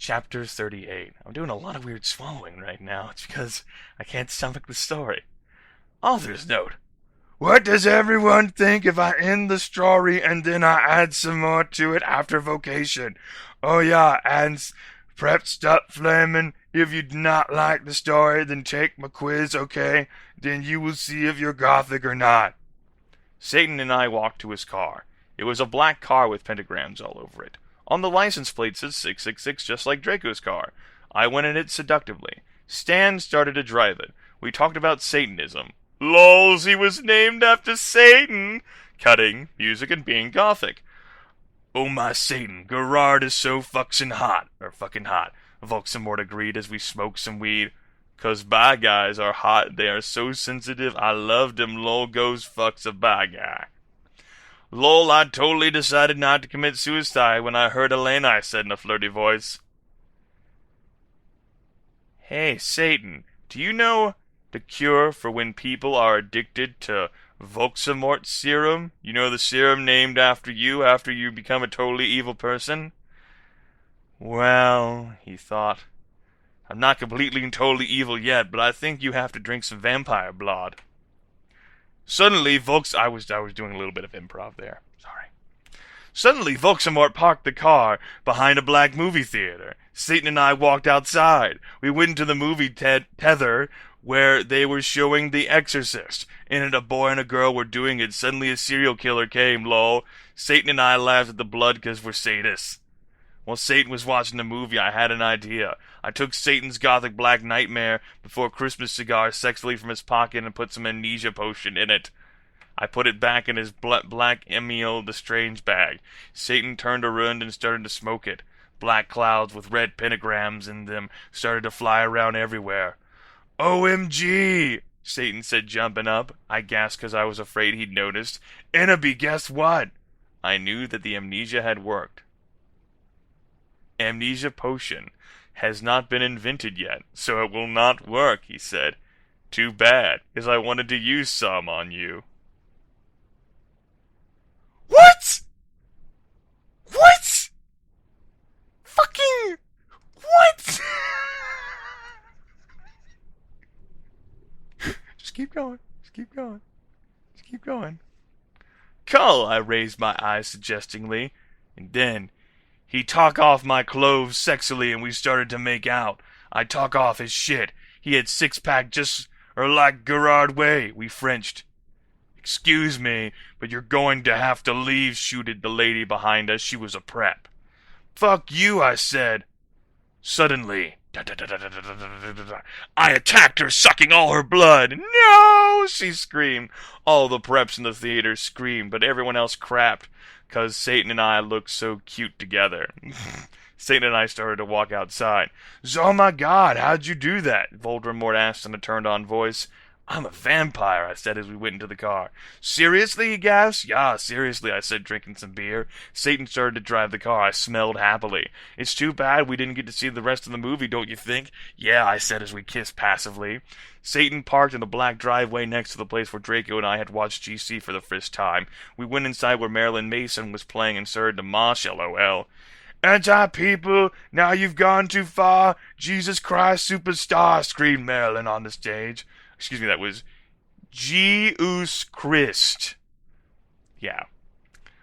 Chapter 38. I'm doing a lot of weird swallowing right now. It's because I can't stomach the story. Author's note. What does everyone think if I end the story and then I add some more to it after vocation? Oh yeah, and prep stop flaming. If you do not like the story, then take my quiz, okay? Then you will see if you're gothic or not. Satan and I walked to his car. It was a black car with pentagrams all over it. On the license plate says 666, just like Draco's car. I went in it seductively. Stan started to drive it. We talked about Satanism. Lols, he was named after Satan! Cutting, music, and being gothic. Oh my Satan, Gerard is so fucking hot. Voxamort agreed as we smoked some weed. 'Cause bi guys are hot, they are so sensitive, I love them lol goes fucks a bi guy. Lol, I totally decided not to commit suicide when I heard Elena, I said in a flirty voice. Hey, Satan, do you know the cure for when people are addicted to Voxamort serum? You know, the serum named after you become a totally evil person? Well, he thought, I'm not completely and totally evil yet, but I think you have to drink some vampire blood. Suddenly, I was doing a little bit of improv there. Sorry. Suddenly, Voxamort parked the car behind a black movie theater. Satan and I walked outside. We went into the movie Tether, where they were showing The Exorcist. In it, a boy and a girl were doing it. Suddenly, a serial killer came, lol. Satan and I laughed at the blood because we're sadists. While Satan was watching the movie, I had an idea. I took Satan's gothic black nightmare before Christmas cigar sexually from his pocket and put some amnesia potion in it. I put it back in his black Emil the Strange bag. Satan turned around and started to smoke it. Black clouds with red pentagrams in them started to fly around everywhere. OMG! Satan said, jumping up. I gasped because I was afraid he'd noticed. Enemy, guess what? I knew that the amnesia had worked. Amnesia potion has not been invented yet, so it will not work, he said. Too bad, as I wanted to use some on you. What? What? Fucking... What? Just keep going. Just keep going. Just keep going. Cull, I raised my eyes suggestingly, and then... He took off my clothes sexily and we started to make out. I took off his shit. He had six-pack just like Gerard way. We Frenched. Excuse me, but you're going to have to leave, shooted the lady behind us. She was a prep. Fuck you, I said. Suddenly, I attacked her, sucking all her blood. No, she screamed. All the preps in the theater screamed, but everyone else crapped. 'Cause Satan and I looked so cute together. Satan and I started to walk outside. Oh my god, how'd you do that? Voldemort asked in a turned-on voice. I'm a vampire, I said as we went into the car. Seriously, he gasped. Yeah, seriously, I said, drinking some beer. Satan started to drive the car. I smelled happily. It's too bad we didn't get to see the rest of the movie, don't you think? Yeah, I said as we kissed passively. Satan parked in the black driveway next to the place where Draco and I had watched GC for the first time. We went inside where Marilyn Mason was playing and started to mosh, LOL. Anti-people, now you've gone too far. Jesus Christ superstar, screamed Marilyn on the stage. Excuse me, that was Jesus Christ. Yeah.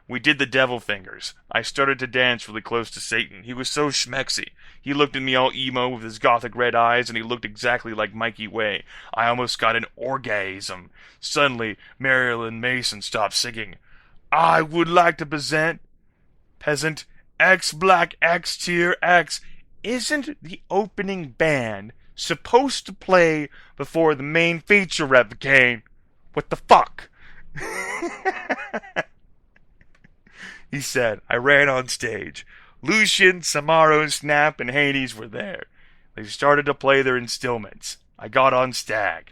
We did the devil fingers. I started to dance really close to Satan. He was so schmexy. He looked at me all emo with his gothic red eyes, and he looked exactly like Mikey Way. I almost got an orgasm. Suddenly, Marilyn Mason stopped singing. I would like to present, peasant, X Black X Tier X. Isn't the opening band supposed to play before the main feature rep came? What the fuck? He said. I ran on stage. Lucian, Samaro, Snap, and Hades were there. They started to play their instruments. I got on Stag.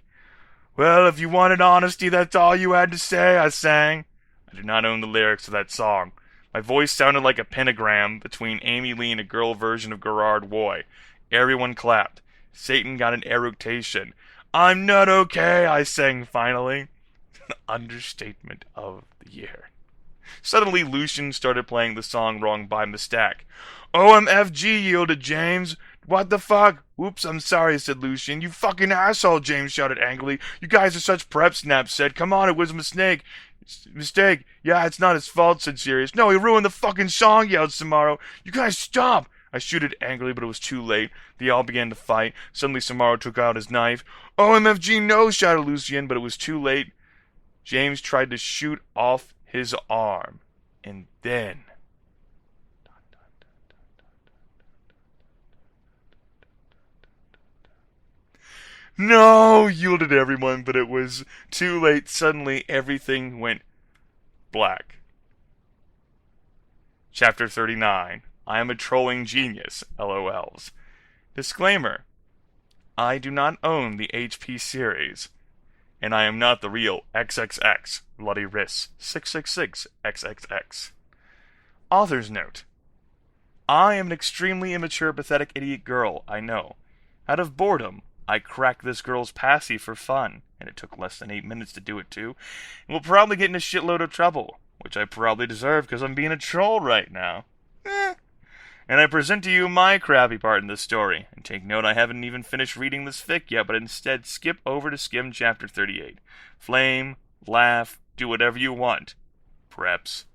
Well, if you wanted honesty, that's all you had to say, I sang. I do not own the lyrics to that song. My voice sounded like a pentagram between Amy Lee and a girl version of Gerard Way. Everyone clapped. Satan got an eructation. I'm not okay, I sang finally. Understatement of the year. Suddenly, Lucian started playing the song wrong by mistake. OMFG, yielded James. What the fuck? Oops, I'm sorry, said Lucian. You fucking asshole, James shouted angrily. You guys are such preps, Nap said. Come on, it was a mistake. Mistake. Yeah, it's not his fault, said Sirius. No, he ruined the fucking song, yelled Samaro. You guys stop! I shooted angrily, but it was too late. They all began to fight. Suddenly Samaro took out his knife. OMFG, no, shouted Lucian, but it was too late. James tried to shoot off his arm. And then... No, yielded everyone, but it was too late. Suddenly, everything went black. Chapter 39. I am a trolling genius, LOLs. Disclaimer. I do not own the HP series, and I am not the real XXX, Bloody Wrists, 666 XXX. Author's note. I am an extremely immature, pathetic idiot girl, I know. Out of boredom, I cracked this girl's passy for fun, and it took less than 8 minutes to do it too, and will probably get in a shitload of trouble, which I probably deserve because I'm being a troll right now. And I present to you my crappy part in this story, and take note I haven't even finished reading this fic yet, but instead skip over to skim chapter 38. Flame, laugh, do whatever you want. Preps.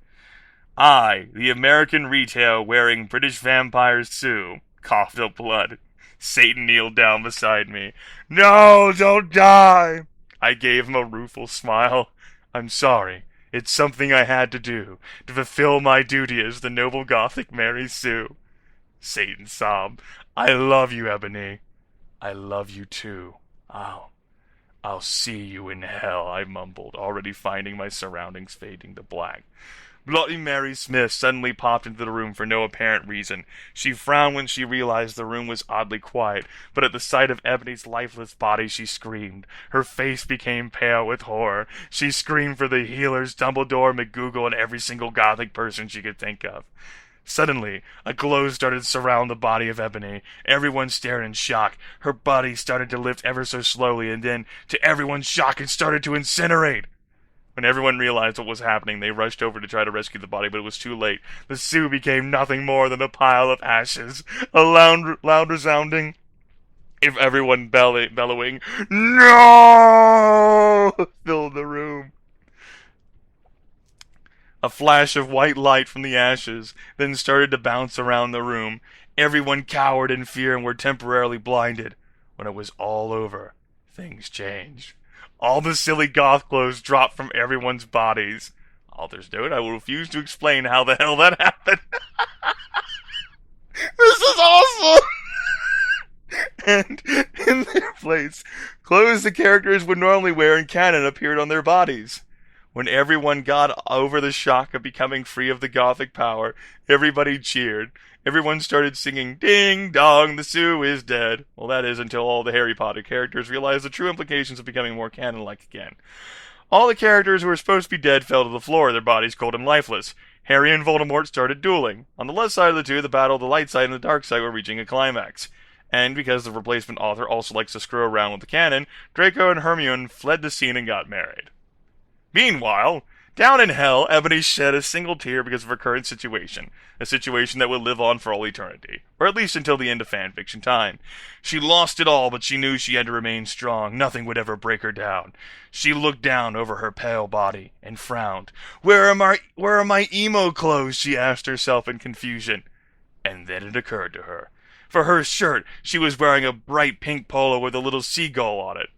I, the American retail wearing British vampire Sue, coughed up blood. Satan kneeled down beside me. No, don't die! I gave him a rueful smile. I'm sorry. It's something I had to do, to fulfill my duty as the noble Gothic Mary Sue. Satan sobbed. I love you, Ebony. I love you too. I'll see you in hell, I mumbled, already finding my surroundings fading to black. Bloody Mary Smith suddenly popped into the room for no apparent reason. She frowned when she realized the room was oddly quiet, but at the sight of Ebony's lifeless body she screamed. Her face became pale with horror. She screamed for the healers, Dumbledore, McGoogle, and every single Gothic person she could think of. Suddenly, a glow started to surround the body of Ebony. Everyone stared in shock. Her body started to lift ever so slowly, and then, to everyone's shock, it started to incinerate. When everyone realized what was happening, they rushed over to try to rescue the body, but it was too late. The Sue became nothing more than a pile of ashes. A loud resounding, if everyone bellowing, "No!" filled the room. A flash of white light from the ashes then started to bounce around the room. Everyone cowered in fear and were temporarily blinded. When it was all over, things changed. All the silly goth clothes dropped from everyone's bodies. Author's note, I will refuse to explain how the hell that happened. This is awesome! And in their place, clothes the characters would normally wear in canon appeared on their bodies. When everyone got over the shock of becoming free of the Gothic power, everybody cheered. Everyone started singing, "Ding dong, the Sue is dead." Well, that is until all the Harry Potter characters realized the true implications of becoming more canon-like again. All the characters who were supposed to be dead fell to the floor, their bodies cold and lifeless. Harry and Voldemort started dueling. On the left side of the two, the battle of the light side and the dark side were reaching a climax. And because the replacement author also likes to screw around with the canon, Draco and Hermione fled the scene and got married. Meanwhile, down in hell, Ebony shed a single tear because of her current situation, a situation that would live on for all eternity, or at least until the end of fanfiction time. She lost it all, but she knew she had to remain strong. Nothing would ever break her down. She looked down over her pale body and frowned. Where are my emo clothes?" she asked herself in confusion. And then it occurred to her. For her shirt, she was wearing a bright pink polo with a little seagull on it.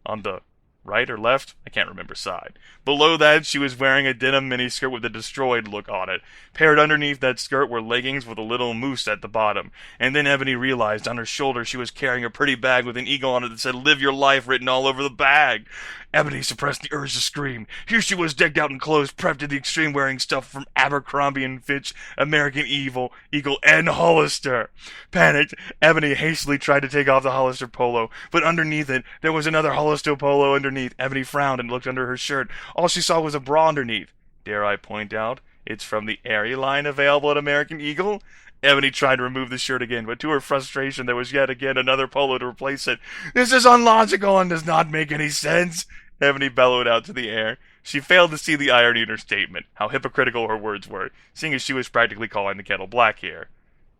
On the right or left? I can't remember side. Below that, she was wearing a denim miniskirt with a destroyed look on it. Paired underneath that skirt were leggings with a little moose at the bottom. And then Ebony realized on her shoulder she was carrying a pretty bag with an eagle on it that said "Live Your Life" written all over the bag. Ebony suppressed the urge to scream. Here she was decked out in clothes, prepped to the extreme, wearing stuff from Abercrombie and Fitch, American Eagle, and Hollister. Panicked, Ebony hastily tried to take off the Hollister polo, but underneath it, there was another Hollister polo underneath. Ebony frowned and looked under her shirt. All she saw was a bra underneath. Dare I point out, it's from the Aerie line available at American Eagle? Ebony tried to remove the shirt again, but to her frustration there was yet again another polo to replace it. This is unlogical and does not make any sense, Ebony bellowed out to the air. She failed to see the irony in her statement, how hypocritical her words were, seeing as she was practically calling the kettle black here.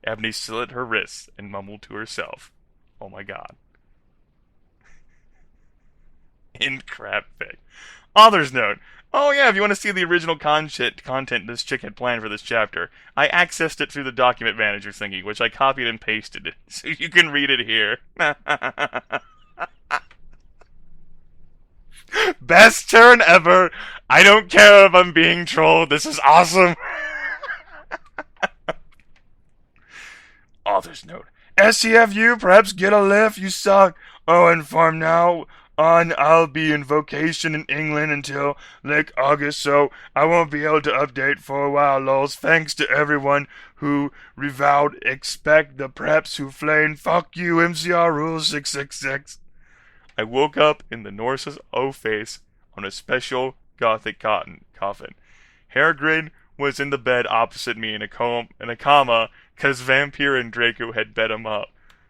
Ebony slit her wrists and mumbled to herself, "Oh my god." In crap fic. Author's note. Oh yeah, if you want to see the original content this chick had planned for this chapter, I accessed it through the document manager thingy, which I copied and pasted, so you can read it here. Best turn ever! I don't care if I'm being trolled, this is awesome! Author's note. SCFU, perhaps get a lift, you suck. Oh, and from now on, I'll be in vacation in England until like August, so I won't be able to update for a while, lols. Thanks to everyone who revowed. Expect the preps who flame. Fuck you, MCR Rule 666. I woke up in the Norse's O face on a special gothic coffin. Hairgrid was in the bed opposite me in a coma, 'cause Vampire and Draco had bet him up.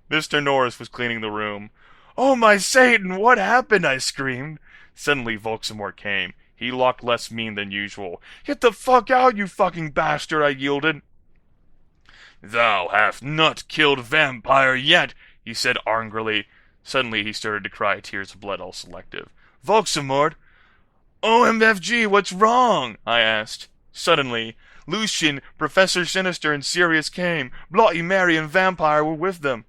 Mr. Norris was cleaning the room. "Oh my Satan, what happened?" I screamed. Suddenly Volksamort came. He looked less mean than usual. "Get the fuck out, you fucking bastard," I yielded. "Thou hast not killed Vampire yet," he said angrily. Suddenly he started to cry, tears of blood all selective. "Volksamort!" "OMFG, what's wrong?" I asked. Suddenly, Lucian, Professor Sinister, and Sirius came. Bloody Mary and Vampire were with them.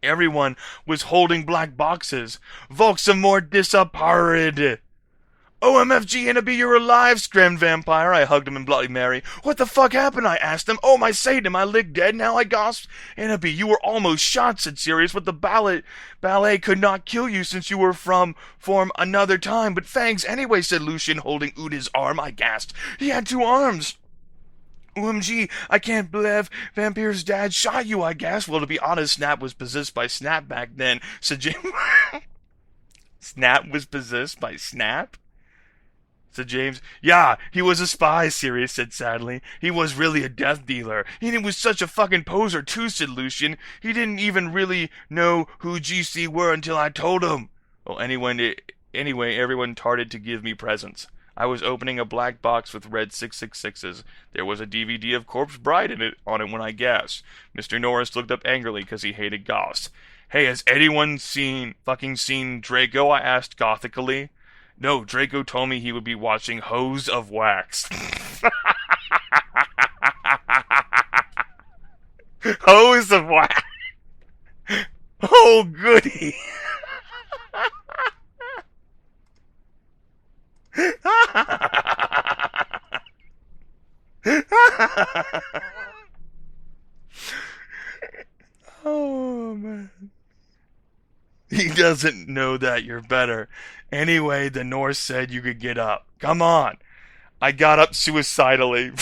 Everyone was holding black boxes. Volksamort disappeared. "OMFG, Ennaby, you're alive!" screamed Vampire. I hugged him and Bloody Mary. "What the fuck happened?" I asked him. "Oh my Satan, am I licked dead now?" I gasped. "Ennaby, you were almost shot," said Sirius, "but the ballet could not kill you since you were form another time. But thanks anyway," said Lucian, holding Uda's arm. I gasped. "He had 2 arms." "OMG, I can't believe Vampire's dad shot you," I gasped. "Well, to be honest, Snap was possessed by Snap back then," said James. Snap was possessed by Snap? Said James. "Yeah, he was a spy," Sirius said sadly. "He was really a death dealer. And he was such a fucking poser too," said Lucian. "He didn't even really know who GC were until I told him." Well, anyway, everyone started to give me presents. I was opening a black box with red 666s. There was a DVD of Corpse Bride on it when I gasped. Mr. Norris looked up angrily because he hated goths. "Hey, has anyone seen Draco?" I asked gothically. "No, Draco told me he would be watching Hose of Wax." Hose of Wax. Oh, goody. Oh, man. He doesn't know that you're better. Anyway, the Norse said you could get up. Come on. I got up suicidally.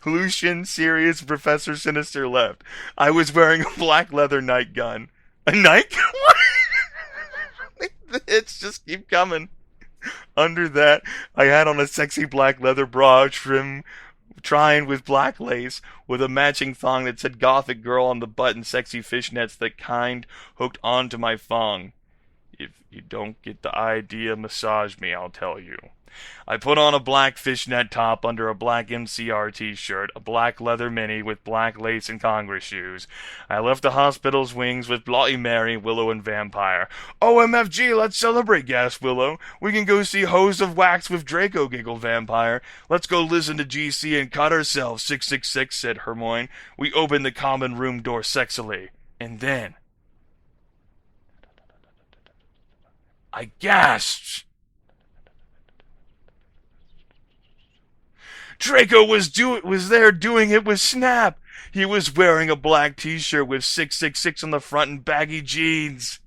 Lucian, Sirius, Professor Sinister left. I was wearing a black leather night gun. A night gun? The hits just keep coming. Under that, I had on a sexy black leather bra trying with black lace, with a matching thong that said Gothic Girl on the butt and sexy fishnets that kind hooked onto my thong. If you don't get the idea, massage me, I'll tell you. I put on a black fishnet top under a black MCR t-shirt, a black leather mini with black lace and Congress shoes. I left the hospital's wings with Bloody Mary, Willow, and Vampire. "OMFG, let's celebrate," gasped Willow. "We can go see Hose of Wax with Draco," giggled Vampire. "Let's go listen to GC and cut ourselves," 666 said Hermione. We opened the common room door sexily. And then I gasped. Draco was there doing it with Snap. He was wearing a black t-shirt with 666 on the front and baggy jeans.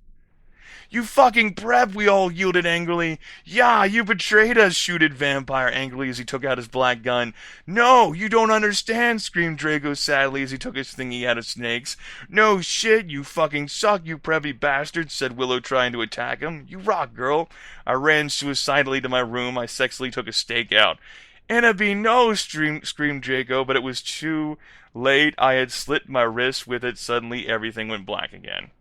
"You fucking prep," we all yielded angrily. "Yeah, you betrayed us," shooted Vampire angrily as he took out his black gun. "No, you don't understand," screamed Draco sadly as he took his thingy out of snakes. "No shit, you fucking suck, you preppy bastard," said Willow trying to attack him. "You rock, girl." I ran suicidally to my room. I sexily took a stake out. "Ennaby, no!" screamed Draco, but it was too late. I had slit my wrist with it. Suddenly, everything went black again.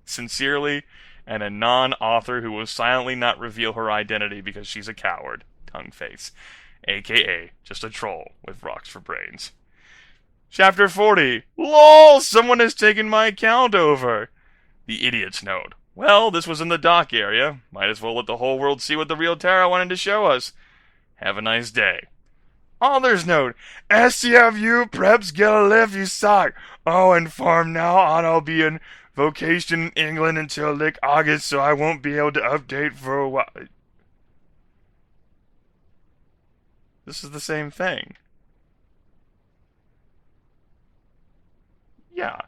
Sincerely, and a non-author who will silently not reveal her identity because she's a coward. Tongue face. AKA just a troll with rocks for brains. Chapter 40. LOL! Someone has taken my account over. The idiot's note. Well, this was in the dock area. Might as well let the whole world see what the real Tara wanted to show us. Have a nice day. Author's note. SCFU preps get a lift, you suck. Oh, and farm now on I'll be in vacation in England until like August, so I won't be able to update for a while. This is the same thing. Yeah.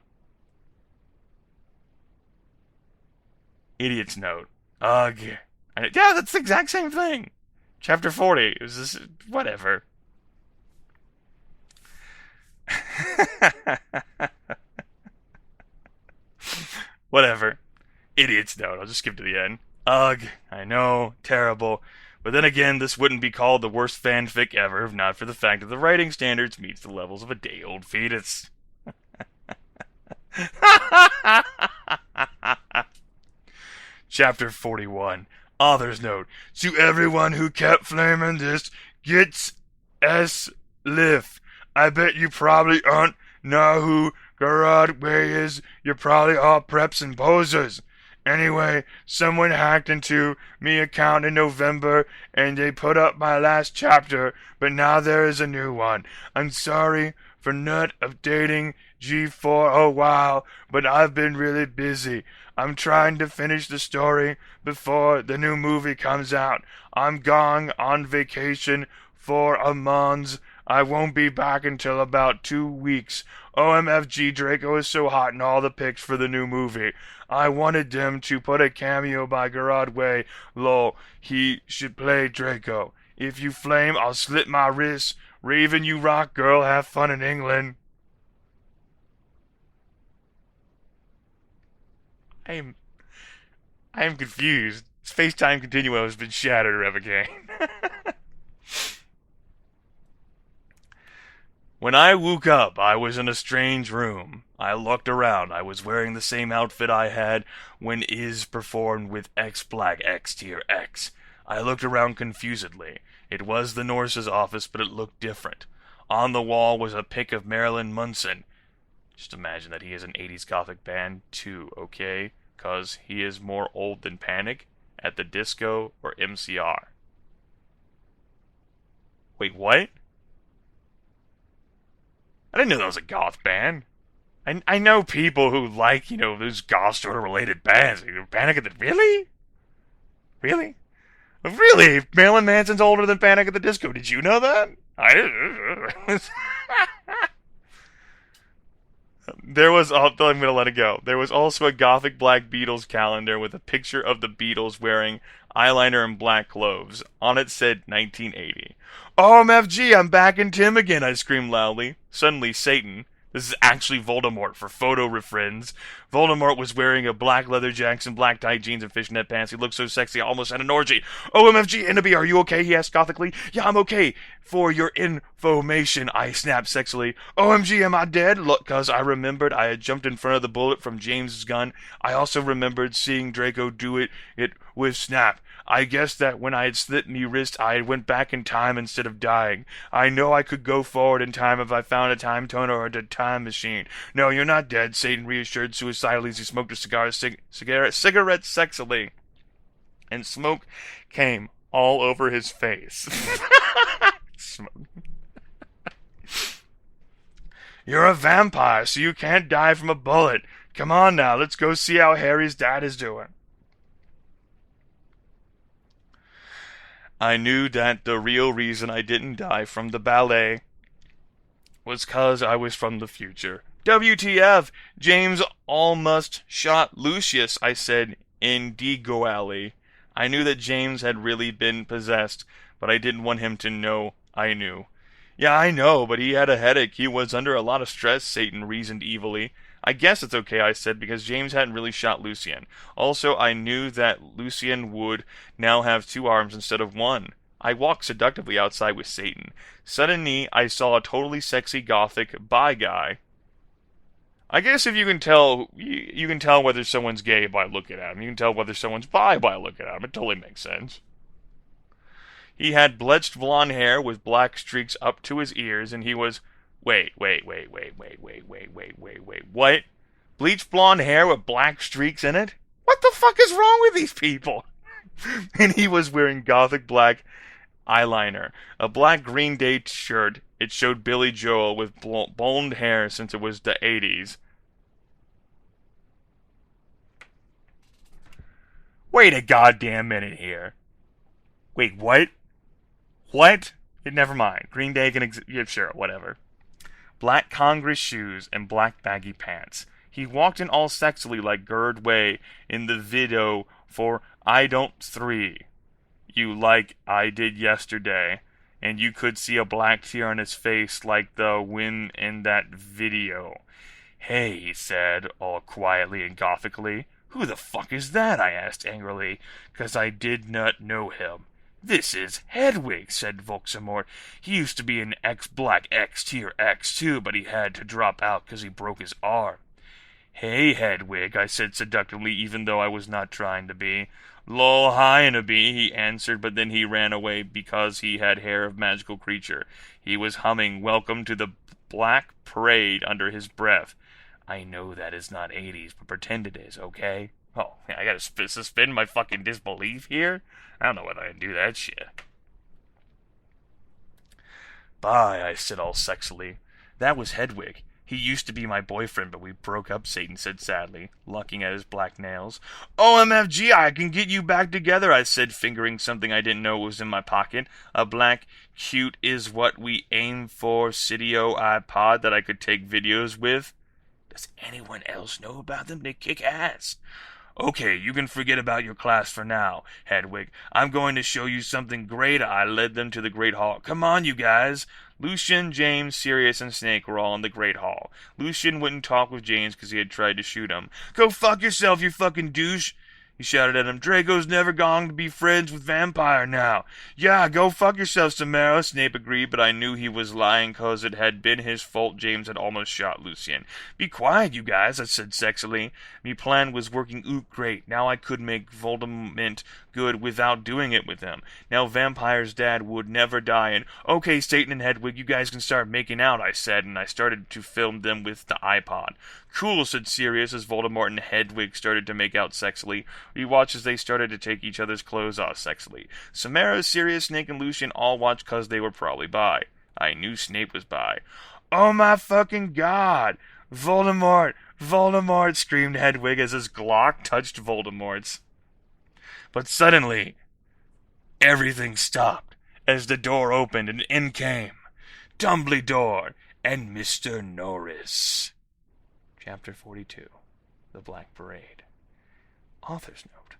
Idiot's note. Ugh. Yeah, that's the exact same thing. Chapter 40. It was this, whatever. Whatever. Idiot's note. I'll just skip to the end. Ugh. I know. Terrible. But then again, this wouldn't be called the worst fanfic ever if not for the fact that the writing standards meets the levels of a day-old fetus. Chapter 41. Author's note. To everyone who kept flaming this, gets S. Lift. I bet you probably aren't know who Gerard Way is. You're probably all preps and posers. Anyway, someone hacked into me account in November and they put up my last chapter, but now there is a new one. I'm sorry for not updating G4 a while, but I've been really busy. I'm trying to finish the story before the new movie comes out. I'm gone on vacation for a month. I won't be back until about 2 weeks. OMFG Draco is so hot in all the pics for the new movie. I wanted them to put a cameo by Gerard Way. Lol, he should play Draco. If you flame, I'll slit my wrists. Raven, you rock, girl. Have fun in England. I am confused. Space-time continuum has been shattered, Revocaine. When I woke up, I was in a strange room. I looked around. I was wearing the same outfit I had when Iz performed with X Black X Tier X. I looked around confusedly. It was the Norse's office, but it looked different. On the wall was a pic of Marilyn Manson. Just imagine that he is an 80s gothic band, too, okay? 'Cause he is more old than Panic, At the Disco, or MCR. Wait, what? I didn't know that was a goth band. I know people who like, those goth sort of related bands. Panic at the... Really? Really? Really? Marilyn Manson's older than Panic at the Disco. Did you know that? There was... I'm going to let it go. There was also a gothic black Beatles calendar with a picture of the Beatles wearing eyeliner and black clothes. On it said 1980. OMFG, I'm back in Tim again, I screamed loudly. Suddenly, Satan... This is actually Voldemort for photo reference. Voldemort was wearing a black leather jacket, black tight jeans, and fishnet pants. He looked so sexy, I almost had an orgy. OMFG, Ennaby, are you okay? He asked gothically. Yeah, I'm okay. For your information, I snapped sexily. OMG, am I dead? Look, 'cause I remembered I had jumped in front of the bullet from James's gun. I also remembered seeing Draco do it with Snap. I guess that when I had slit me wrist, I went back in time instead of dying. I know I could go forward in time if I found a time toner or a time machine. No, you're not dead, Satan reassured suicidally as he smoked a cigarette sexily. And smoke came all over his face. You're a vampire, so you can't die from a bullet. Come on now, let's go see how Harry's dad is doing. I knew that the real reason I didn't die from the ballet was 'cause I was from the future. WTF! James almost shot Lucius, I said indigoally. I knew that James had really been possessed, but I didn't want him to know I knew. Yeah, I know, but he had a headache. He was under a lot of stress, Satan reasoned evilly. I guess it's okay, I said, because James hadn't really shot Lucien. Also, I knew that Lucien would now have 2 arms instead of 1. I walked seductively outside with Satan. Suddenly, I saw a totally sexy gothic bi guy. I guess if you can tell, you can tell whether someone's gay by looking at him. You can tell whether someone's bi by looking at him. It totally makes sense. He had bleached blonde hair with black streaks up to his ears, and he was. Wait. What? Bleached blonde hair with black streaks in it? What the fuck is wrong with these people? And he was wearing gothic black eyeliner, a black Green Day shirt. It showed Billy Joel with blonde hair since it was the 80s. Wait a goddamn minute here. Wait, what? What? Never mind. Green Day can yeah, sure, whatever. Black Congress shoes and black baggy pants. He walked in all sexily like Gerd Way in the video for I Don't 3. You like I did yesterday, and you could see a black tear on his face like the wind in that video. Hey, he said, all quietly and gothically. Who the fuck is that? I asked angrily, 'cause I did not know him. This is Hedwig, said Voldemort. He used to be an ex-black X-tier X2, but he had to drop out 'cause he broke his arm. Hey, Hedwig, I said seductively, even though I was not trying to be. Lol, hi, Nabi, he answered, but then he ran away because he had hair of magical creature. He was humming Welcome to the Black Parade under his breath. I know that is not 80s, but pretend it is, okay? Oh, I gotta suspend my fucking disbelief here? I don't know whether I can do that shit. Bye, I said all sexily. That was Hedwig. He used to be my boyfriend, but we broke up, Satan said sadly, looking at his black nails. OMFG, I can get you back together, I said, fingering something I didn't know was in my pocket. A black cute is what we aim for Cydio iPod that I could take videos with. Does anyone else know about them? They kick ass. Okay, you can forget about your class for now, Hedwig. I'm going to show you something great. I led them to the Great Hall. Come on, you guys. Lucian, James, Sirius, and Snake were all in the Great Hall. Lucian wouldn't talk with James because he had tried to shoot him. Go fuck yourself, you fucking douche. He shouted at him, Draco's never going to be friends with Vampire now. Yeah, go fuck yourself, Samara, Snape agreed, but I knew he was lying cause it had been his fault James had almost shot Lucian. Be quiet, you guys, I said sexily. Me plan was working great. Now I could make Voldemort good without doing it with him. Now Vampire's dad would never die, and okay, Satan and Hedwig, you guys can start making out, I said, and I started to film them with the iPod. Cool, said Sirius as Voldemort and Hedwig started to make out sexily. We watched as they started to take each other's clothes off sexily. Samara, Sirius, Snake, and Lucian all watched cause they were probably bi. I knew Snape was bi. Oh my fucking god! Voldemort! Voldemort! Screamed Hedwig as his Glock touched Voldemort's. But suddenly, everything stopped as the door opened and in came Dumbledore and Mr. Norris. Chapter 42, The Black Parade. Author's note.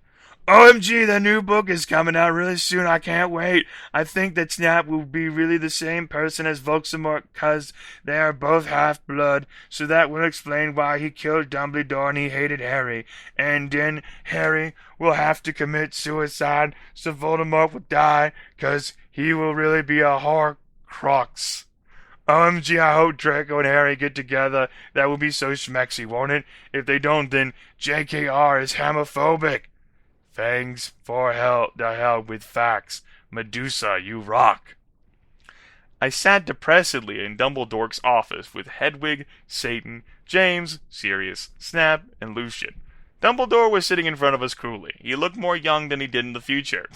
OMG, the new book is coming out really soon. I can't wait. I think that Snap will be really the same person as Voldemort because they are both half-blood, so that will explain why he killed Dumbledore and he hated Harry. And then Harry will have to commit suicide, so Voldemort will die because he will really be a Horcrux. OMG, I hope Draco and Harry get together. That will be so schmexy, won't it? If they don't, then JKR is homophobic. Thanks for the help with facts. Medusa, you rock. I sat depressedly in Dumbledore's office with Hedwig, Satan, James, Sirius, Snap, and Lucian. Dumbledore was sitting in front of us coolly. He looked more young than he did in the future.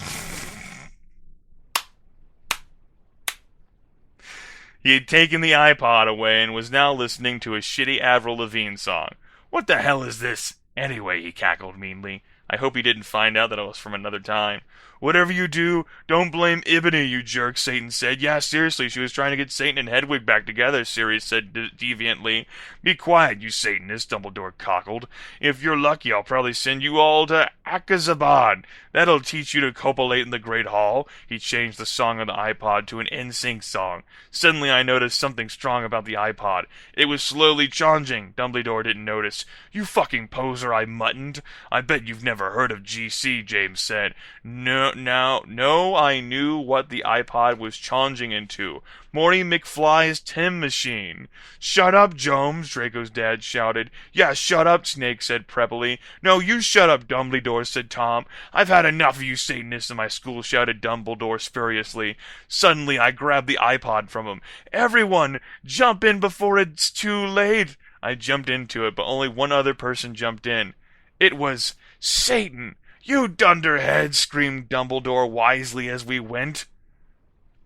He had taken the iPod away and was now listening to a shitty Avril Lavigne song. What the hell is this? Anyway, he cackled meanly. I hope he didn't find out that I was from another time. Whatever you do, don't blame Ebony, you jerk, Satan said. Yeah, seriously, she was trying to get Satan and Hedwig back together, Sirius said deviantly. Be quiet, you Satanist, Dumbledore cockled. If you're lucky, I'll probably send you all to Akazabad. That'll teach you to copulate in the Great Hall. He changed the song on the iPod to an NSYNC song. Suddenly I noticed something strong about the iPod. It was slowly charging. Dumbledore didn't notice. You fucking poser, I muttoned. I bet you've never heard of GC, James said. No, No, I knew what the iPod was changing into. Morty McFly's Tim machine. Shut up, Jones, Draco's dad shouted. Yeah, shut up, Snake said preppily. No, you shut up, Dumbledore, said Tom. I've had enough of you Satanists in my school, shouted Dumbledore furiously. Suddenly, I grabbed the iPod from him. Everyone, jump in before it's too late. I jumped into it, but only one other person jumped in. It was Satan. You dunderhead, screamed Dumbledore wisely as we went.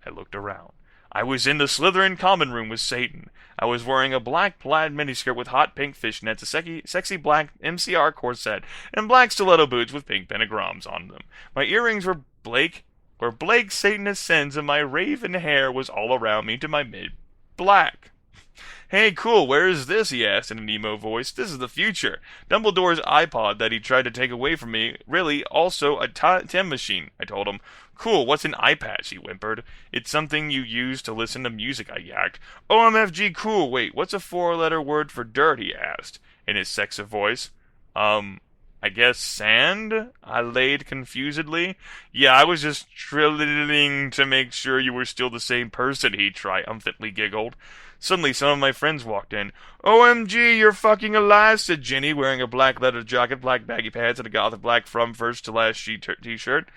I looked around. I was in the Slytherin common room with Satan. I was wearing a black plaid miniskirt with hot pink fishnets, a sexy black MCR corset, and black stiletto boots with pink pentagrams on them. My earrings were Blake Satanist sins, and my raven hair was all around me to my mid-black. Hey, cool, where is this? He asked in an emo voice. This is the future. Dumbledore's iPod that he tried to take away from me, really, also a Tim machine, I told him. Cool, what's an iPad? He whimpered. It's something you use to listen to music, I yacked. OMFG cool, wait, what's a 4-letter word for dirt? He asked, in his sexy voice. I guess sand? I laid confusedly. Yeah, I was just trilling to make sure you were still the same person, he triumphantly giggled. Suddenly, some of my friends walked in. OMG, you're fucking alive, said Ginny, wearing a black leather jacket, black baggy pants, and a gothic black from first to last t-shirt.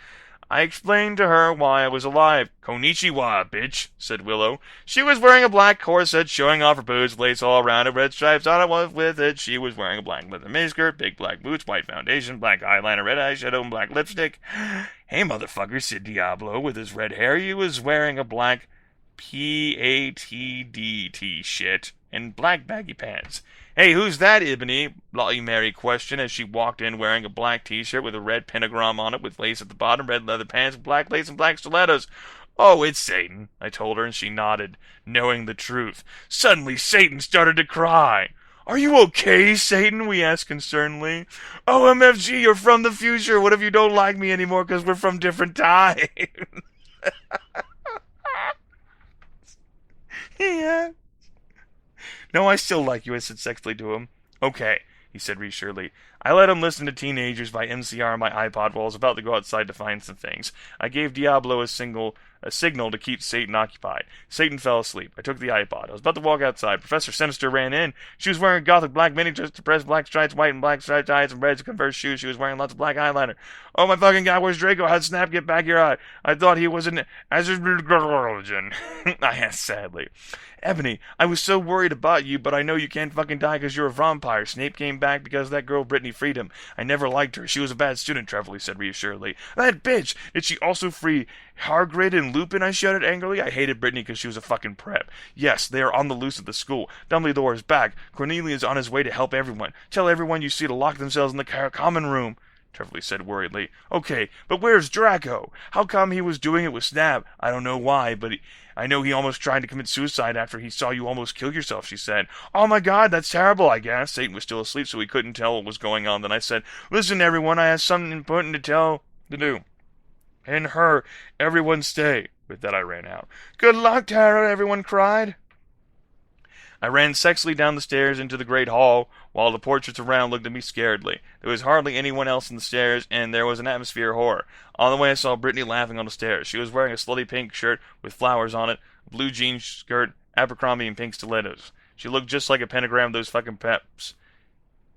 I explained to her why I was alive. Konnichiwa, bitch, said Willow. She was wearing a black corset, showing off her boobs, lace all around it, red stripes on it with it. She was wearing a black leather miniskirt, big black boots, white foundation, black eyeliner, red eyeshadow, and black lipstick. Hey, motherfucker, said Diablo, with his red hair. He was wearing a black PATD shit and black baggy pants. Hey, who's that, Ebony? Bloody Mary questioned as she walked in wearing a black t-shirt with a red pentagram on it with lace at the bottom, red leather pants, black lace, and black stilettos. Oh, it's Satan, I told her, and she nodded, knowing the truth. Suddenly, Satan started to cry. Are you okay, Satan? We asked concernedly. OMFG, you're from the future. What if you don't like me anymore because we're from different times? Yeah. No, I still like you, I said sexually to him. Okay, he said reassuringly. I let him listen to Teenagers by MCR on my iPod while I was about to go outside to find some things. I gave Diablo a signal to keep Satan occupied. Satan fell asleep. I took the iPod. I was about to walk outside. Professor Sinister ran in. She was wearing a gothic black mini dress, depressed black stripes, white and black striped ties, and red Converse shoes. She was wearing lots of black eyeliner. Oh my fucking god, where's Draco? How'd Snap get back here? I thought he was an religion. I asked sadly. Ebony, I was so worried about you, but I know you can't fucking die because you're a vampire. Snape came back because that girl Brittany freed him. I never liked her. She was a bad student, Trevorly said reassuringly. That bitch! Did she also free Hagrid and Lupin? I shouted angrily. I hated Brittany because she was a fucking prep. Yes, they are on the loose at the school. Dumbledore is back. Cornelius is on his way to help everyone. Tell everyone you see to lock themselves in the common room. Trevorly said worriedly. Okay, but where's Draco? How come he was doing it with Snap? I don't know why, but I know he almost tried to commit suicide after he saw you almost kill yourself, she said. Oh my god, that's terrible, I guess. Satan was still asleep, so he couldn't tell what was going on. Then I said, listen, everyone, I have something important to do. And her, everyone stay. With that, I ran out. Good luck, Tara, everyone cried. I ran sexily down the stairs into the great hall, while the portraits around looked at me scaredly. There was hardly anyone else in the stairs, and there was an atmosphere of horror. On the way, I saw Brittany laughing on the stairs. She was wearing a slutty pink shirt with flowers on it, a blue jean skirt, Abercrombie, and pink stilettos. She looked just like a pentagram of those fucking peps.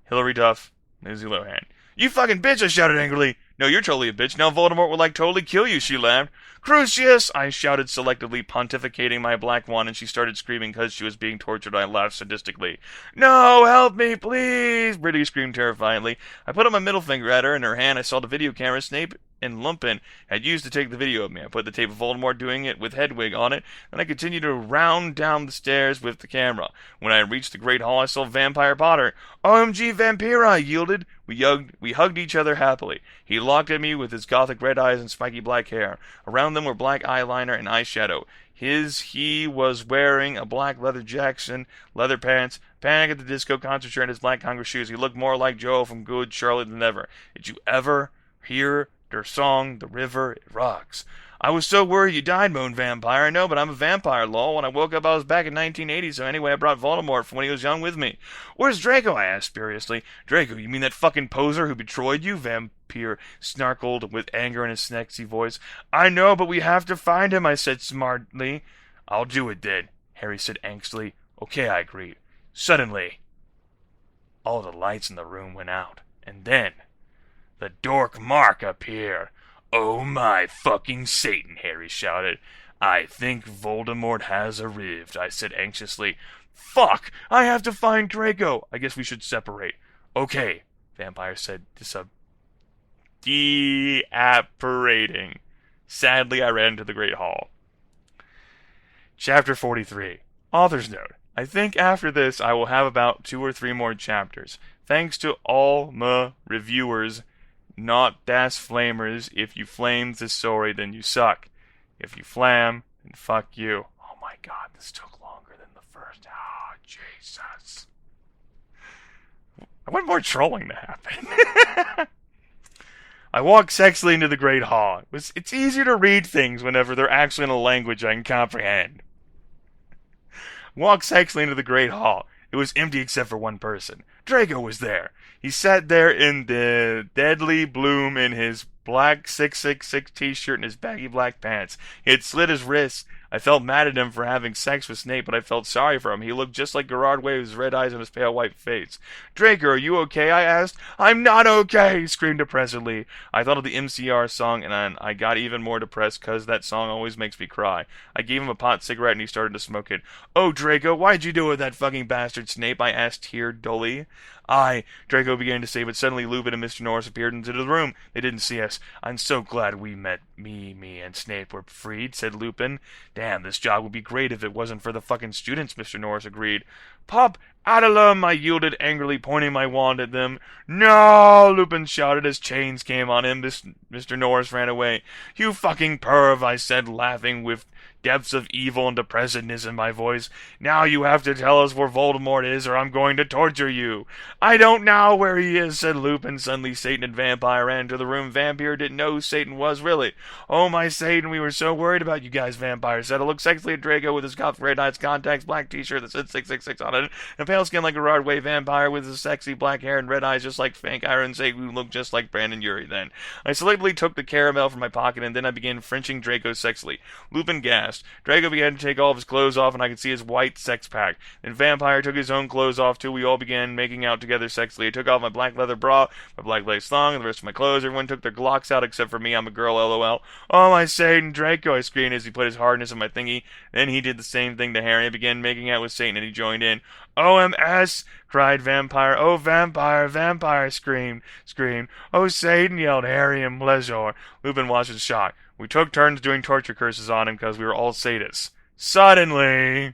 Hilary Duff, Lindsay Lohan. You fucking bitch, I shouted angrily. No, you're totally a bitch. Now Voldemort would totally kill you, she laughed. Crucius! I shouted selectively, pontificating my black wand, and she started screaming because she was being tortured. I laughed sadistically. No, help me, please! Brittany screamed terrifiedly. I put up my middle finger at her. In her hand, I saw the video camera Snape and Lupin had used to take the video of me. I put the tape of Voldemort doing it with Hedwig on it, and I continued to round down the stairs with the camera. When I reached the Great Hall, I saw Vampire Potter. OMG Vampira, I yielded. We hugged each other happily. He looked at me with his gothic red eyes and spiky black hair. Around them were black eyeliner and eyeshadow. He was wearing a black leather jacket, leather pants, Panic at the Disco concert shirt, and his black Congress shoes. He looked more like Joe from Good Charlotte than ever. Did you ever hear their song, The River It Rocks? I was so worried you died, moaned Vampire. I know, but I'm a vampire, lol. When I woke up, I was back in 1980, so anyway, I brought Voldemort from when he was young with me. Where's Draco? I asked furiously. Draco, you mean that fucking poser who betrayed you? Vampire snarkled with anger in his sexy voice. I know, but we have to find him, I said smartly. I'll do it then, Harry said angstily. Okay, I agreed. Suddenly, all the lights in the room went out, and then the dork Mark appeared. Oh my fucking Satan, Harry shouted. I think Voldemort has arrived, I said anxiously. Fuck! I have to find Draco! I guess we should separate. Okay, Vampire said, de-apparating. Sadly, I ran into the Great Hall. Chapter 43. Author's note. I think after this I will have about 2 or 3 more chapters. Thanks to all my reviewers, not das Flamers. If you flame the story, then you suck. If you flam, then fuck you. Oh my god, this took longer than the first. Oh, Jesus. I want more trolling to happen. I walked sexily into the Great Hall. It's easier to read things whenever they're actually in a language I can comprehend. Walked sexily into the Great Hall. It was empty except for one person. Draco was there. He sat there in the deadly bloom in his black 666 t-shirt and his baggy black pants. He had slit his wrists. I felt mad at him for having sex with Snape, but I felt sorry for him. He looked just like Gerard Way with his red eyes and his pale white face. Draco, are you okay? I asked. I'm not okay, he screamed depressedly. I thought of the MCR song, and I got even more depressed because that song always makes me cry. I gave him a pot cigarette, and he started to smoke it. Oh, Draco, why'd you do it with that fucking bastard Snape? I asked here dully. Draco began to say, but suddenly Lupin and Mr. Norris appeared into the room. They didn't see us. I'm so glad we met. Me and Snape were freed, said Lupin. Damn, this job would be great if it wasn't for the fucking students, Mr. Norris agreed. Pop Adelum, I yielded angrily, pointing my wand at them. No, Lupin shouted as chains came on him. Mr. Norris ran away. You fucking perv, I said, laughing with depths of evil and depressedness in my voice. Now you have to tell us where Voldemort is, or I'm going to torture you. I don't know where he is, said Lupin. Suddenly Satan and Vampire ran into the room. Vampire didn't know who Satan was, really. Oh, my Satan, we were so worried about you guys, Vampire said. I looked sexily at Draco with his cuffed red eyes, contacts, black t-shirt that said 666 on it, and pale skin like a Gerard Way. Vampire with his sexy black hair and red eyes just like Fank Iron Satan, who looked just like Brandon Urie then. I selectively took the caramel from my pocket, and then I began Frenching Draco sexily. Lupin gasped. Draco began to take all of his clothes off, and I could see his white sex pack. Then Vampire took his own clothes off, too. We all began making out together sexily. I took off my black leather bra, my black lace thong, and the rest of my clothes. Everyone took their Glocks out except for me. I'm a girl, LOL. Oh, my Satan, Draco, I screamed as he put his hardness in my thingy. Then he did the same thing to Harry. I began making out with Satan, and he joined in. OMS, cried Vampire. Oh, Vampire, Vampire, screamed. Oh, Satan, yelled Harry in pleasure. Lupin watched with shock. We took turns doing torture curses on him because we were all sadists. Suddenly...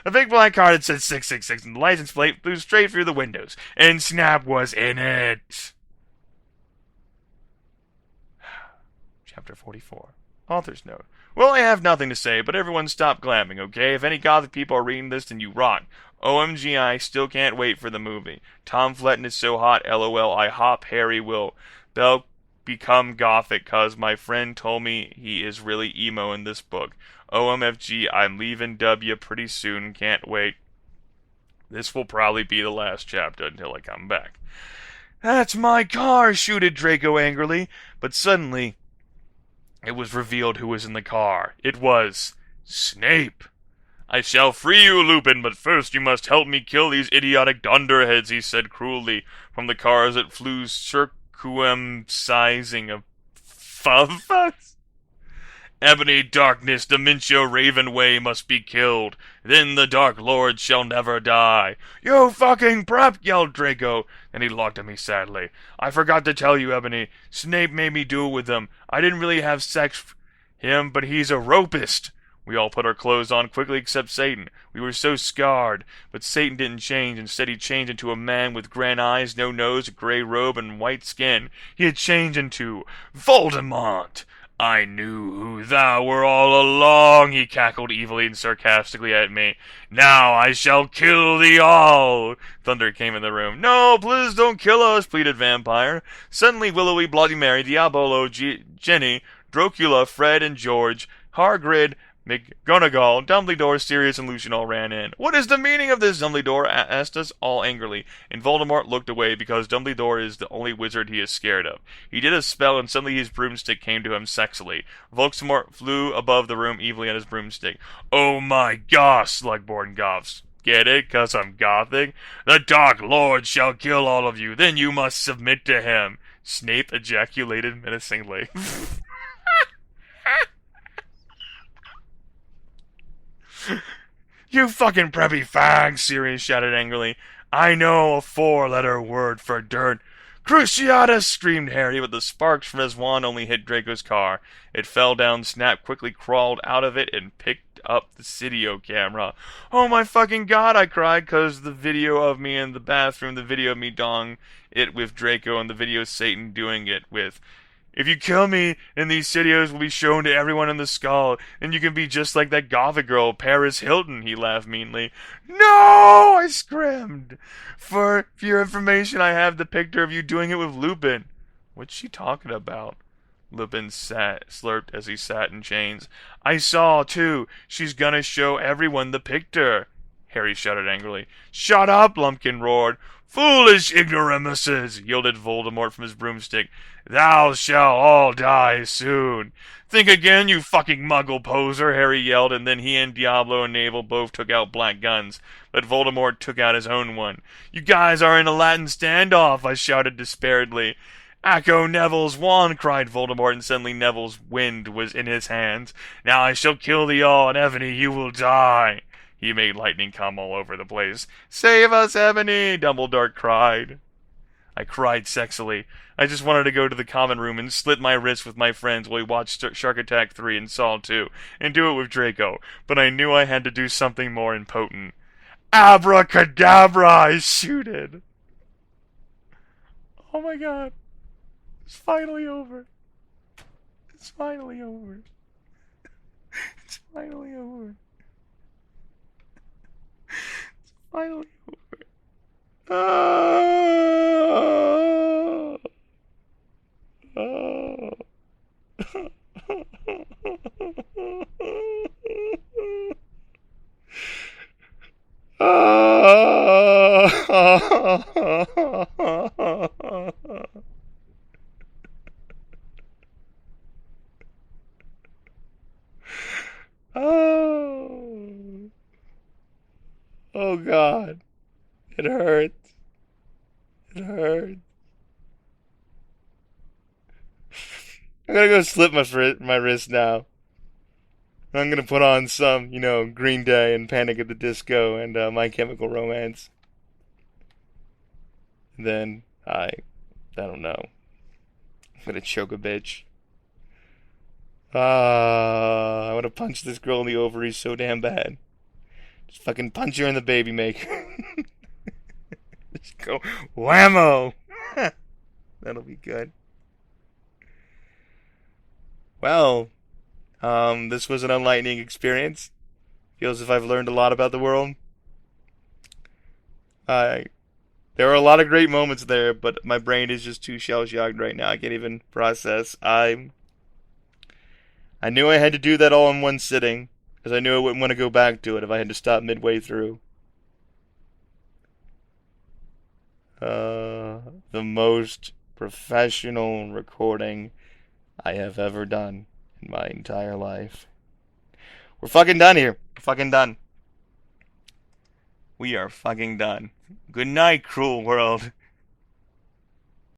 A big black card that said 666 and the license plate flew straight through the windows. And Snap was in it. Chapter 44. Author's note. Well, I have nothing to say, but everyone stop glamming, okay? If any gothic people are reading this, then you rock. OMG, I still can't wait for the movie. Tom Fletton is so hot, LOL, I hop Harry will. Bell become gothic, cause my friend told me he is really emo in this book. OMFG, I'm leaving W pretty soon, can't wait. This will probably be the last chapter until I come back. That's my car, shooted Draco angrily, but suddenly it was revealed who was in the car. It was Snape. I shall free you, Lupin, but first you must help me kill these idiotic dunderheads, he said cruelly. From the car as it flew circumcising a fuss. Ebony, Darkness, Dementia, Ravenway must be killed. Then the Dark Lord shall never die. You fucking prep, yelled Draco. Then he looked at me sadly. I forgot to tell you, Ebony. Snape made me do it with him. I didn't really have sex with him, but he's a ropist. We all put our clothes on quickly except Satan. We were so scarred. But Satan didn't change. Instead, he changed into a man with grand eyes, no nose, a gray robe, and white skin. He had changed into Voldemort. I knew who thou were all along, he cackled evilly and sarcastically at me. Now I shall kill thee all! Thunder came in the room. No, please don't kill us, pleaded Vampire. Suddenly Willowy, Bloody Mary, Diabolo, Jenny, Dracula, Fred, and George, Hargrid, McGonagall, Dumbledore, Sirius, and Lucian all ran in. What is the meaning of this? Dumbledore asked us all angrily, and Voldemort looked away because Dumbledore is the only wizard he is scared of. He did a spell, and suddenly his broomstick came to him sexily. Voldemort flew above the room evilly on his broomstick. Oh my gosh, Slugborn Goths. Get it? 'Cause I'm gothic? The Dark Lord shall kill all of you, then you must submit to him. Snape ejaculated menacingly. You fucking preppy fag, Sirius shouted angrily. I know a four-letter word for dirt. Cruciatus, screamed Harry, but the sparks from his wand only hit Draco's car. It fell down, Snap quickly crawled out of it and picked up the video camera. Oh my fucking god, I cried, 'cause the video of me in the bathroom, the video of me dong it with Draco, and the video of Satan doing it with... If you kill me, then these videos will be shown to everyone in the skull, and you can be just like that gothic girl, Paris Hilton, he laughed meanly. No, I screamed. For your information, I have the picture of you doing it with Lupin. What's she talking about? Lupin slurped as he sat in chains. I saw, too. She's gonna show everyone the picture. Harry shouted angrily. Shut up, Lumpkin roared. Foolish ignoramuses, yielded Voldemort from his broomstick. Thou shalt all die soon. Think again, you fucking muggle poser, Harry yelled, and then he and Diablo and Navel both took out black guns. But Voldemort took out his own one. You guys are in a Latin standoff, I shouted despairedly. Echo Neville's wand, cried Voldemort, and suddenly Neville's wind was in his hands. Now I shall kill thee all, and Ebony, you will die. He made lightning come all over the place. Save us, Ebony! Dumbledore cried. I cried sexily. I just wanted to go to the common room and slit my wrists with my friends while we watched Shark Attack 3 and Saw 2, and do it with Draco, but I knew I had to do something more impotent. Abracadabra! I shooted. Oh my god. It's finally over. It's finally over. It's finally over. It's finally over. Oh. Oh. Oh. Oh God. It hurts. It hurts. I'm gonna go slip my wrist now. I'm gonna put on some, Green Day and Panic at the Disco and My Chemical Romance. And then I don't know. I'm gonna choke a bitch. I want to punch this girl in the ovaries so damn bad. Just fucking punch her in the baby maker. Just go whammo. That'll be good. Well, this was an enlightening experience. Feels as if I've learned a lot about the world. There were a lot of great moments there, but my brain is just too shell-shocked right now. I can't even process. I knew I had to do that all in one sitting, because I knew I wouldn't want to go back to it if I had to stop midway through. The most professional recording I have ever done in my entire life. We're fucking done here. We're fucking done. We are fucking done. Good night, cruel world.